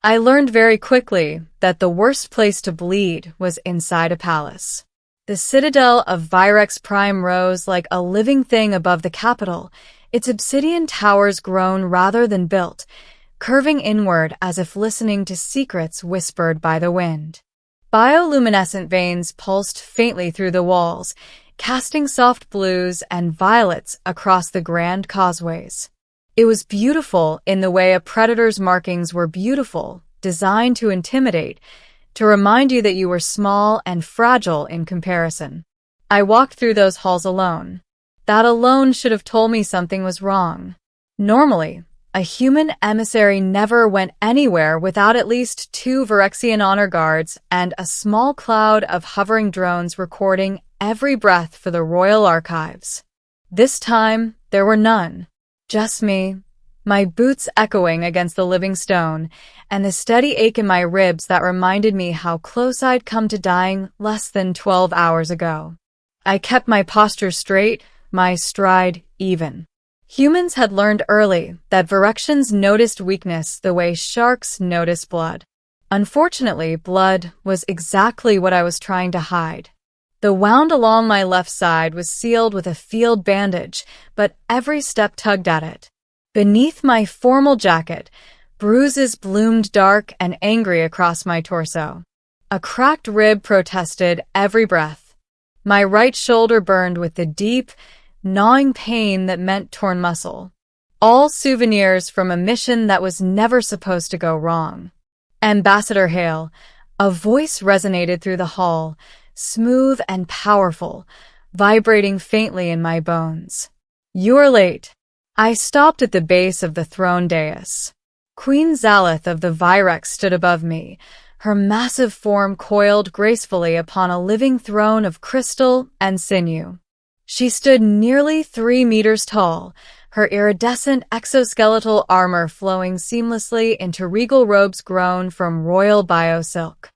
I learned very quickly that the worst place to bleed was inside a palace. The citadel of Virex Prime rose like a living thing above the capital, its obsidian towers grown rather than built, curving inward as if listening to secrets whispered by the wind. Bioluminescent veins pulsed faintly through the walls, casting soft blues and violets across the grand causeways. It was beautiful in the way a predator's markings were beautiful, designed to intimidate, to remind you that you were small and fragile in comparison. I walked through those halls alone. That alone should have told me something was wrong. Normally, a human emissary never went anywhere without at least 2 Virexian honor guards and a small cloud of hovering drones recording every breath for the royal archives. This time, there were none. Just me, my boots echoing against the living stone, and the steady ache in my ribs that reminded me how close I'd come to dying less than 12 hours ago. I kept my posture straight, my stride even. Humans had learned early that Virexians noticed weakness the way sharks notice blood. Unfortunately, blood was exactly what I was trying to hide. The wound along my left side was sealed with a field bandage, but every step tugged at it. Beneath my formal jacket, bruises bloomed dark and angry across my torso. A cracked rib protested every breath. My right shoulder burned with the deep, gnawing pain that meant torn muscle. All souvenirs from a mission that was never supposed to go wrong. Ambassador Hale, a voice resonated through the hall, smooth and powerful, vibrating faintly in my bones. "You're late." I stopped at the base of the throne dais. Queen Zalith of the Virex stood above me, her massive form coiled gracefully upon a living throne of crystal and sinew. She stood nearly 3 meters tall, her iridescent exoskeletal armor flowing seamlessly into regal robes grown from royal bio-silk.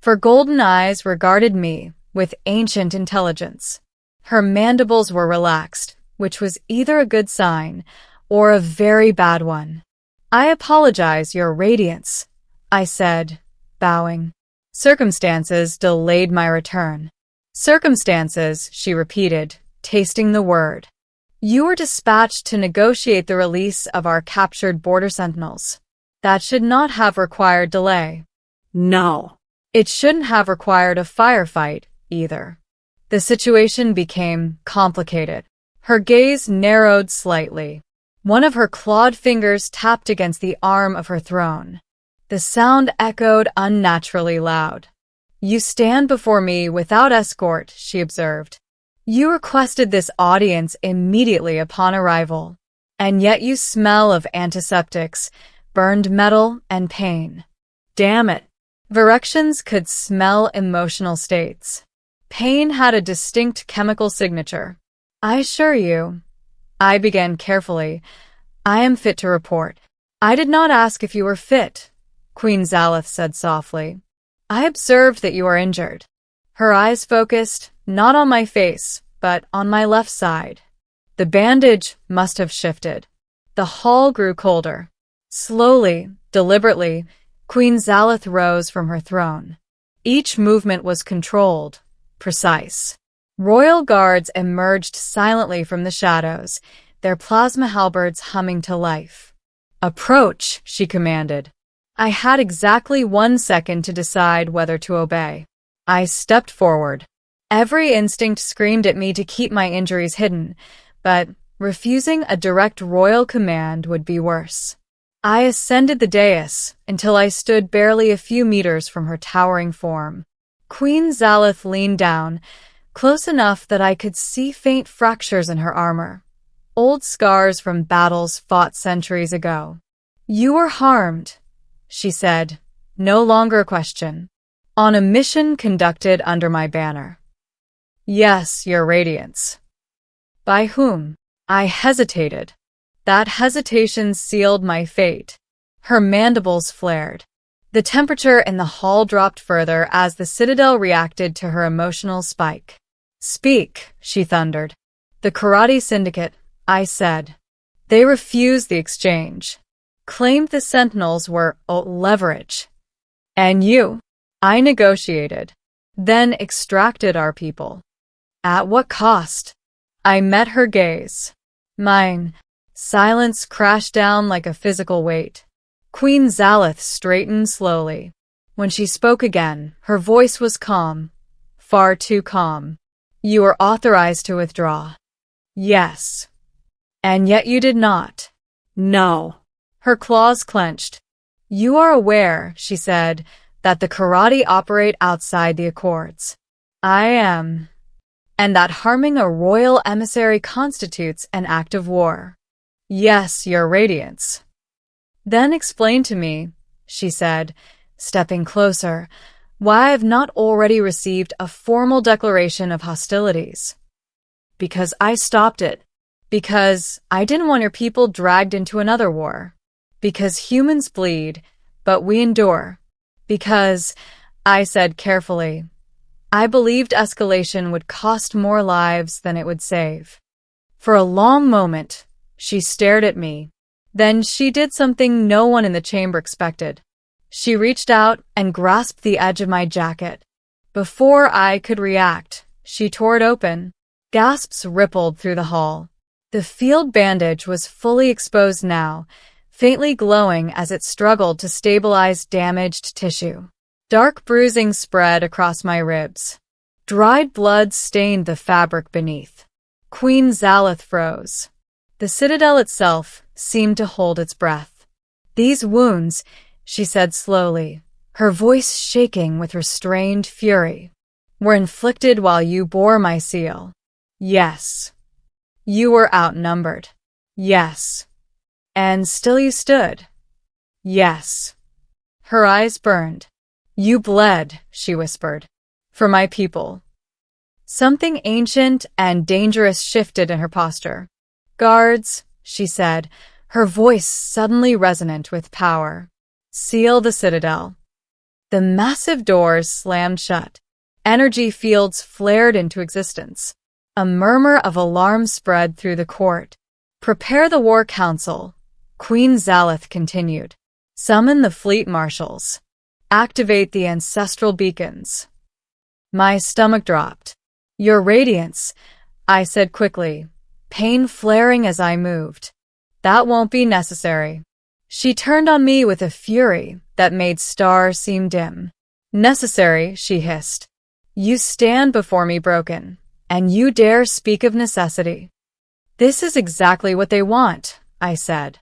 Her golden eyes regarded me with ancient intelligence. Her mandibles were relaxed, which was either a good sign or a very bad one. "I apologize, Your Radiance," I said, bowing. "Circumstances delayed my return." "Circumstances," she repeated, tasting the word. "You were dispatched to negotiate the release of our captured border sentinels. That should not have required delay." "No." "It shouldn't have required a firefight, either." The situation became complicated. Her gaze narrowed slightly. One of her clawed fingers tapped against the arm of her throne. The sound echoed unnaturally loud. "You stand before me without escort," she observed. "You requested this audience immediately upon arrival, and yet you smell of antiseptics, burned metal, and pain. Damn it." Virexians could smell emotional states. Pain had a distinct chemical signature. "I assure you," I began carefully, "I am fit to report." "I did not ask if you were fit," Queen Zalith said softly. "I observed that you are injured." Her eyes focused, not on my face, but on my left side. The bandage must have shifted. The hall grew colder. Slowly, deliberately, Queen Zalith rose from her throne. Each movement was controlled, precise. Royal guards emerged silently from the shadows, their plasma halberds humming to life. "Approach," she commanded. I had exactly 1 second to decide whether to obey. I stepped forward. Every instinct screamed at me to keep my injuries hidden, but refusing a direct royal command would be worse. I ascended the dais until I stood barely a few meters from her towering form. Queen Zalith leaned down, close enough that I could see faint fractures in her armor, old scars from battles fought centuries ago. "You were harmed," she said, no longer a question, "on a mission conducted under my banner." "Yes, Your Radiance." "By whom?" I hesitated. That hesitation sealed my fate. Her mandibles flared. The temperature in the hall dropped further as the citadel reacted to her emotional spike. "Speak," she thundered. "The Karate Syndicate," I said. "They refused the exchange." claimed the sentinels were leverage. And you? I negotiated, then extracted our people. At what cost? I met her gaze. Mine. Silence crashed down like a physical weight. Queen Zalith straightened slowly. When she spoke again, her voice was calm. Far too calm. You were authorized to withdraw. Yes. And yet you did not. No. Her claws clenched. You are aware, she said, that the karate operate outside the Accords. I am. And that harming a royal emissary constitutes an act of war. Yes, Your Radiance. Then explain to me, she said, stepping closer, why I have not already received a formal declaration of hostilities. Because I stopped it. Because I didn't want your people dragged into another war. Because humans bleed, but we endure. Because, I said carefully, I believed escalation would cost more lives than it would save. For a long moment, she stared at me. Then she did something no one in the chamber expected. She reached out and grasped the edge of my jacket. Before I could react, she tore it open. Gasps rippled through the hall. The field bandage was fully exposed now, faintly glowing as it struggled to stabilize damaged tissue. Dark bruising spread across my ribs. Dried blood stained the fabric beneath. Queen Zalith froze. The citadel itself seemed to hold its breath. These wounds, she said slowly, her voice shaking with restrained fury, were inflicted while you bore my seal. Yes. You were outnumbered. Yes. And still you stood. Yes. Her eyes burned. You bled, she whispered. For my people. Something ancient and dangerous shifted in her posture. Guards, she said, her voice suddenly resonant with power. Seal the citadel. The massive doors slammed shut. Energy fields flared into existence. A murmur of alarm spread through the court. Prepare the war council, Queen Zalith continued. Summon the fleet marshals. Activate the ancestral beacons. My stomach dropped. Your Radiance, I said quickly, pain flaring as I moved. That won't be necessary. She turned on me with a fury that made stars seem dim. Necessary, she hissed. You stand before me broken, and you dare speak of necessity. This is exactly what they want, I said.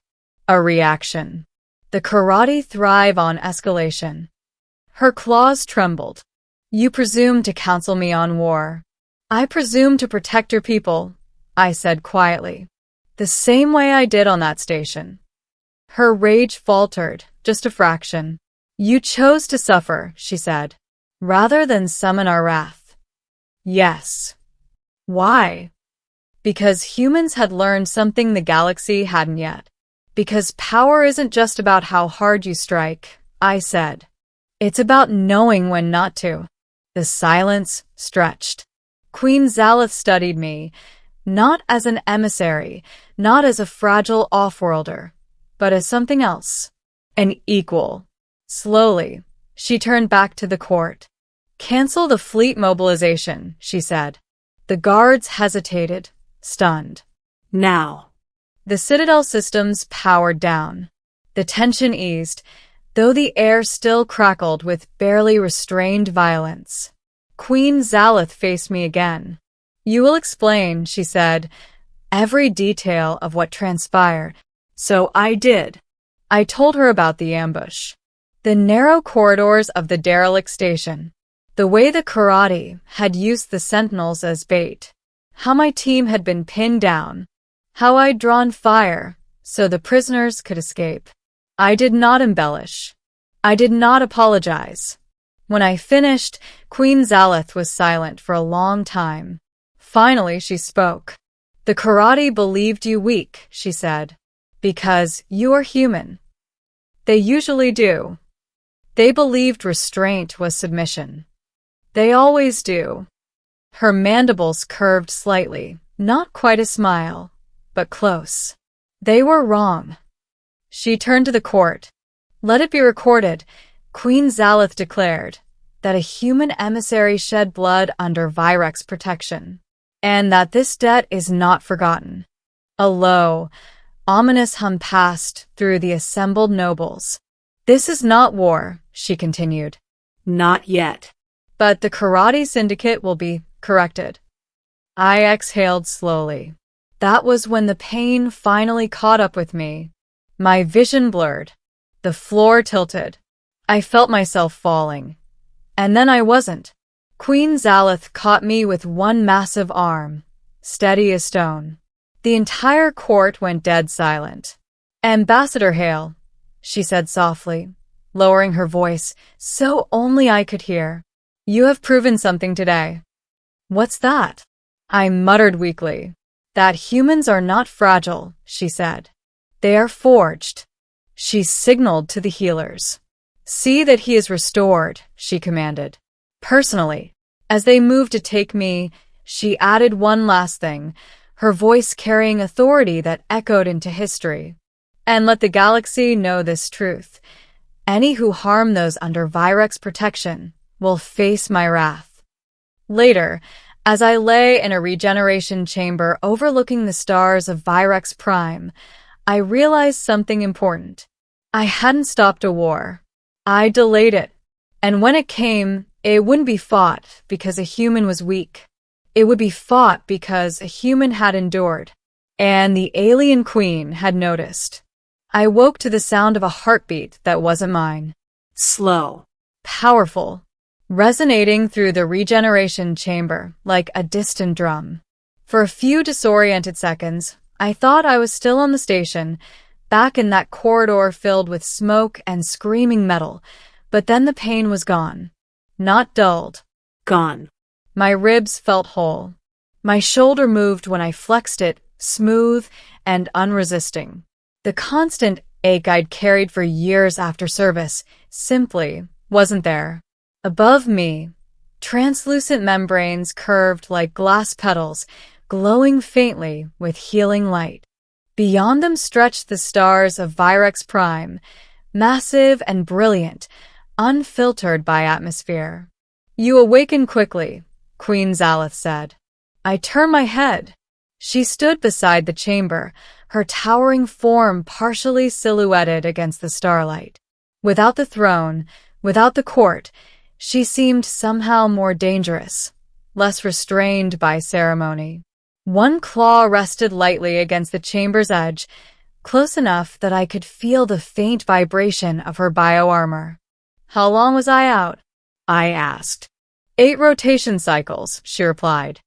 A reaction. The karate thrive on escalation. Her claws trembled. You presume to counsel me on war. I presume to protect your people, I said quietly. The same way I did on that station. Her rage faltered, just a fraction. You chose to suffer, she said, rather than summon our wrath. Yes. Why? Because humans had learned something the galaxy hadn't yet. Because power isn't just about how hard you strike, I said. It's about knowing when not to. The silence stretched. Queen Zalith studied me, not as an emissary, not as a fragile off-worlder, but as something else. An equal. Slowly, she turned back to the court. Cancel the fleet mobilization, she said. The guards hesitated, stunned. Now. The citadel systems powered down. The tension eased, though the air still crackled with barely restrained violence. Queen Zalith faced me again. You will explain, she said, every detail of what transpired. So I did. I told her about the ambush. The narrow corridors of the derelict station. The way the karate had used the sentinels as bait. How my team had been pinned down. How I'd drawn fire so the prisoners could escape. I did not embellish. I did not apologize. When I finished, Queen Zalith was silent for a long time. Finally, she spoke. The karate believed you weak, she said, because you are human. They usually do. They believed restraint was submission. They always do. Her mandibles curved slightly, not quite a smile, but close. They were wrong. She turned to the court. Let it be recorded, Queen Zalith declared, that a human emissary shed blood under Virex protection, and that this debt is not forgotten. A low, ominous hum passed through the assembled nobles. This is not war, she continued. Not yet. But the karate syndicate will be corrected. I exhaled slowly. That was when the pain finally caught up with me. My vision blurred. The floor tilted. I felt myself falling. And then I wasn't. Queen Zalith caught me with one massive arm, steady as stone. The entire court went dead silent. Ambassador Hale, she said softly, lowering her voice so only I could hear. You have proven something today. What's that? I muttered weakly. That humans are not fragile, she said. They are forged. She signaled to the healers. See that he is restored, she commanded. Personally. As they moved to take me, she added one last thing, her voice carrying authority that echoed into history. And let the galaxy know this truth. Any who harm those under Virex protection will face my wrath. Later, as I lay in a regeneration chamber overlooking the stars of Virex Prime, I realized something important. I hadn't stopped a war. I delayed it. And when it came, it wouldn't be fought because a human was weak. It would be fought because a human had endured. And the alien queen had noticed. I woke to the sound of a heartbeat that wasn't mine. Slow. Powerful. Resonating through the regeneration chamber like a distant drum. For a few disoriented seconds, I thought I was still on the station, back in that corridor filled with smoke and screaming metal, but then the pain was gone. Not dulled. Gone. My ribs felt whole. My shoulder moved when I flexed it, smooth and unresisting. The constant ache I'd carried for years after service simply wasn't there. Above me, translucent membranes curved like glass petals, glowing faintly with healing light. Beyond them stretched the stars of Virex Prime, massive and brilliant, unfiltered by atmosphere. You awaken quickly, Queen Zalith said. I turned my head. She stood beside the chamber, her towering form partially silhouetted against the starlight. Without the throne, without the court, she seemed somehow more dangerous, less restrained by ceremony. One claw rested lightly against the chamber's edge, close enough that I could feel the faint vibration of her bioarmor. How long was I out? I asked. 8 rotation cycles, she replied.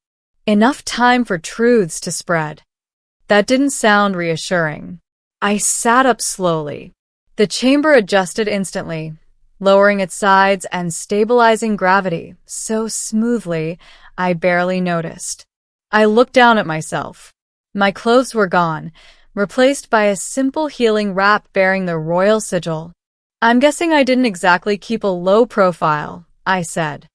Enough time for truths to spread. That didn't sound reassuring. I sat up slowly. The chamber adjusted instantly, lowering its sides and stabilizing gravity so smoothly I barely noticed. I looked down at myself. My clothes were gone, replaced by a simple healing wrap bearing the royal sigil. I'm guessing I didn't exactly keep a low profile, I said.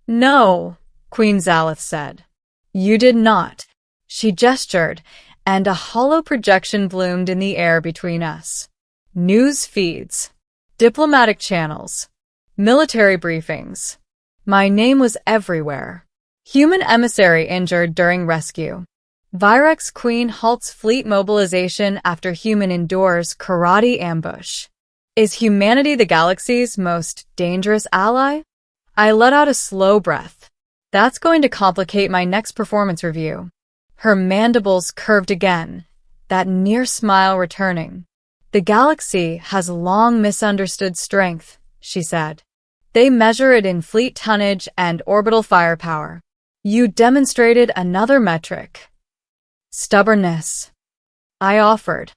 No, Queen Zalith said. You did not. She gestured, and a hollow projection bloomed in the air between us. News feeds, diplomatic channels, military briefings. My name was everywhere. Human emissary injured during rescue. Virex Queen halts fleet mobilization after human endures karate ambush. Is humanity the galaxy's most dangerous ally? I let out a slow breath. That's going to complicate my next performance review. Her mandibles curved again, that near smile returning. The galaxy has long misunderstood strength, she said. They measure it in fleet tonnage and orbital firepower. You demonstrated another metric. Stubbornness. I offered.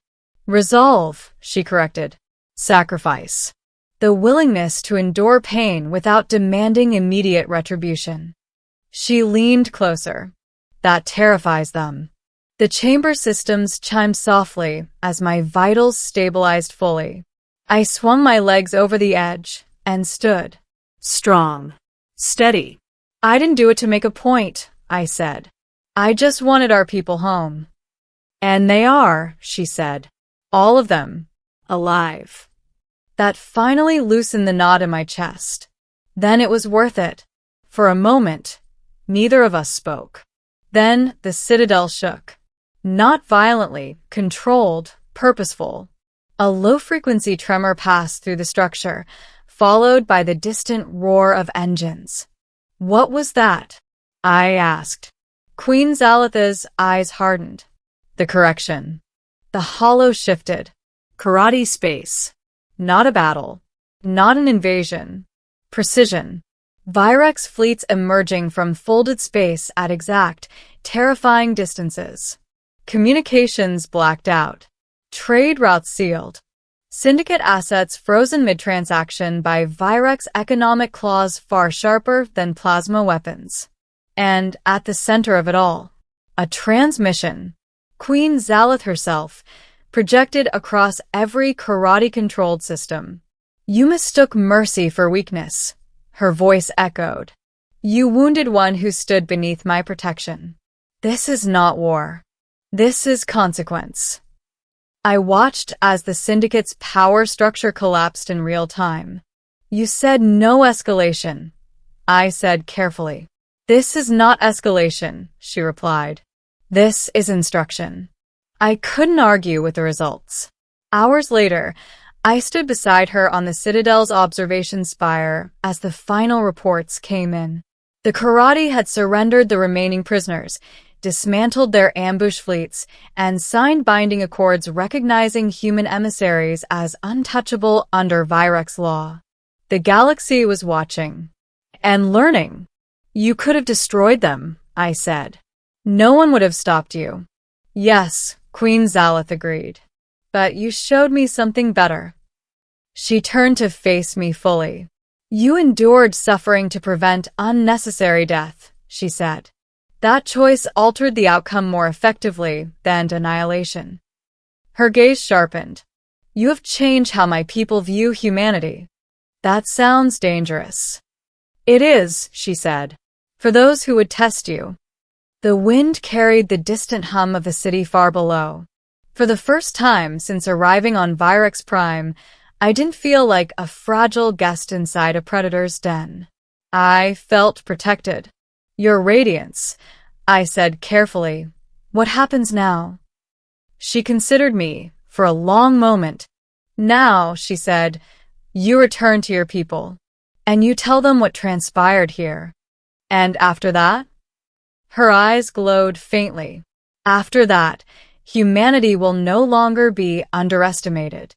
Resolve, she corrected. Sacrifice. The willingness to endure pain without demanding immediate retribution. She leaned closer. That terrifies them. The chamber systems chimed softly as my vitals stabilized fully. I swung my legs over the edge and stood. Strong. Steady. I didn't do it to make a point, I said. I just wanted our people home. And they are, she said. All of them. Alive. That finally loosened the knot in my chest. Then it was worth it. For a moment, neither of us spoke. Then the citadel shook. Not violently, controlled, purposeful. A low-frequency tremor passed through the structure, followed by the distant roar of engines. What was that? I asked. Queen Zalatha's eyes hardened. The correction. The hollow shifted. Karate space. Not a battle. Not an invasion. Precision. Virex fleets emerging from folded space at exact, terrifying distances. Communications blacked out. Trade routes sealed. Syndicate assets frozen mid-transaction by Virex economic claws far sharper than plasma weapons. And at the center of it all, a transmission. Queen Zalath herself, projected across every karate-controlled system. You mistook mercy for weakness, her voice echoed. You wounded one who stood beneath my protection. This is not war. This is consequence. I watched as the syndicate's power structure collapsed in real time. You said no escalation. I said carefully. This is not escalation, she replied. This is instruction. I couldn't argue with the results. Hours later, I stood beside her on the Citadel's observation spire as the final reports came in. The karate had surrendered the remaining prisoners, dismantled their ambush fleets, and signed binding accords recognizing human emissaries as untouchable under Virex law. The galaxy was watching. And learning. You could have destroyed them, I said. No one would have stopped you. Yes, Queen Zalath agreed. But you showed me something better. She turned to face me fully. You endured suffering to prevent unnecessary death, she said. That choice altered the outcome more effectively than annihilation. Her gaze sharpened. You have changed how my people view humanity. That sounds dangerous. It is, she said, for those who would test you. The wind carried the distant hum of the city far below. For the first time since arriving on Virex Prime, I didn't feel like a fragile guest inside a predator's den. I felt protected. Your radiance, I said carefully. What happens now? She considered me for a long moment. Now, she said, you return to your people, and you tell them what transpired here. And after that? Her eyes glowed faintly. After that, humanity will no longer be underestimated.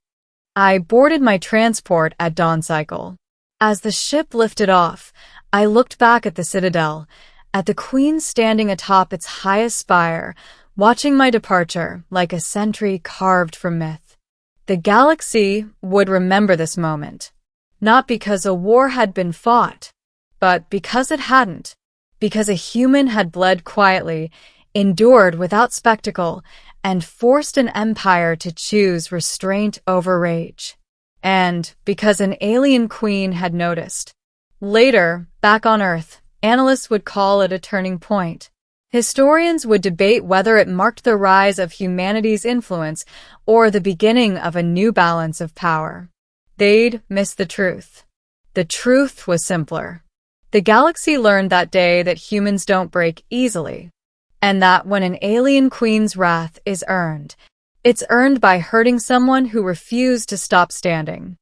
I boarded my transport at dawn cycle. As the ship lifted off, I looked back at the Citadel, at the Queen standing atop its highest spire, watching my departure like a sentry carved from myth. The galaxy would remember this moment, not because a war had been fought, but because it hadn't, because a human had bled quietly, endured without spectacle, and forced an empire to choose restraint over rage. And because an alien queen had noticed. Later, back on Earth, analysts would call it a turning point. Historians would debate whether it marked the rise of humanity's influence or the beginning of a new balance of power. They'd miss the truth. The truth was simpler. The galaxy learned that day that humans don't break easily, and that when an alien queen's wrath is earned, it's earned by hurting someone who refused to stop standing.